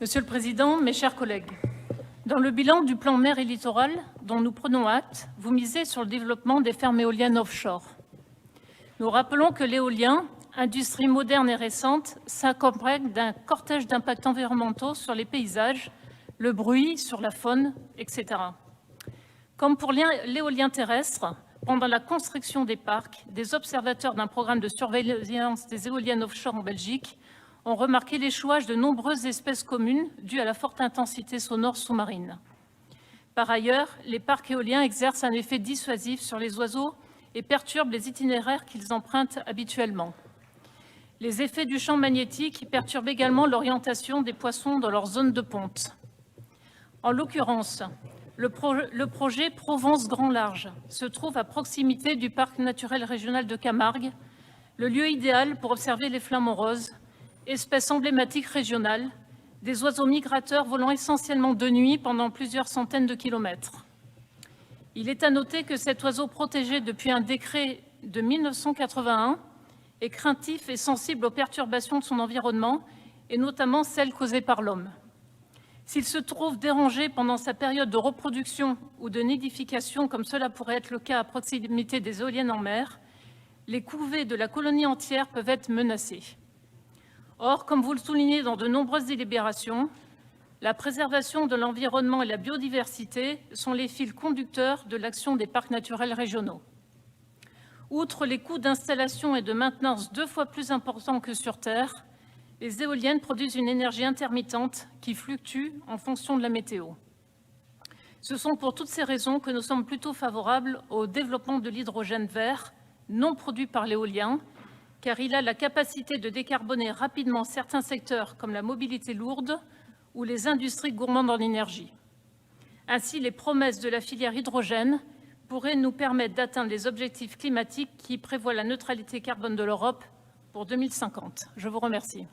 Monsieur le Président, mes chers collègues, dans le bilan du plan mer et littoral dont nous prenons acte, vous misez sur le développement des fermes éoliennes offshore. Nous rappelons que l'éolien, industrie moderne et récente, s'accompagne d'un cortège d'impacts environnementaux sur les paysages, le bruit, sur la faune, etc. Comme pour l'éolien terrestre, pendant la construction des parcs, des observateurs d'un programme de surveillance des éoliennes offshore en Belgique ont remarqué l'échouage de nombreuses espèces communes dues à la forte intensité sonore sous-marine. Par ailleurs, les parcs éoliens exercent un effet dissuasif sur les oiseaux et perturbent les itinéraires qu'ils empruntent habituellement. Les effets du champ magnétique perturbent également l'orientation des poissons dans leur zone de ponte. En l'occurrence, le projet Provence Grand Large se trouve à proximité du parc naturel régional de Camargue, le lieu idéal pour observer les flamants roses, espèce emblématique régionale, des oiseaux migrateurs volant essentiellement de nuit pendant plusieurs centaines de kilomètres. Il est à noter que cet oiseau protégé depuis un décret de 1981 est craintif et sensible aux perturbations de son environnement, et notamment celles causées par l'homme. S'il se trouve dérangé pendant sa période de reproduction ou de nidification, comme cela pourrait être le cas à proximité des éoliennes en mer, les couvées de la colonie entière peuvent être menacées. Or, comme vous le soulignez dans de nombreuses délibérations, la préservation de l'environnement et la biodiversité sont les fils conducteurs de l'action des parcs naturels régionaux. Outre les coûts d'installation et de maintenance 2 fois plus importants que sur Terre, les éoliennes produisent une énergie intermittente qui fluctue en fonction de la météo. Ce sont pour toutes ces raisons que nous sommes plutôt favorables au développement de l'hydrogène vert, non produit par l'éolien, car il a la capacité de décarboner rapidement certains secteurs comme la mobilité lourde ou les industries gourmandes en énergie. Ainsi, les promesses de la filière hydrogène pourraient nous permettre d'atteindre les objectifs climatiques qui prévoient la neutralité carbone de l'Europe pour 2050. Je vous remercie.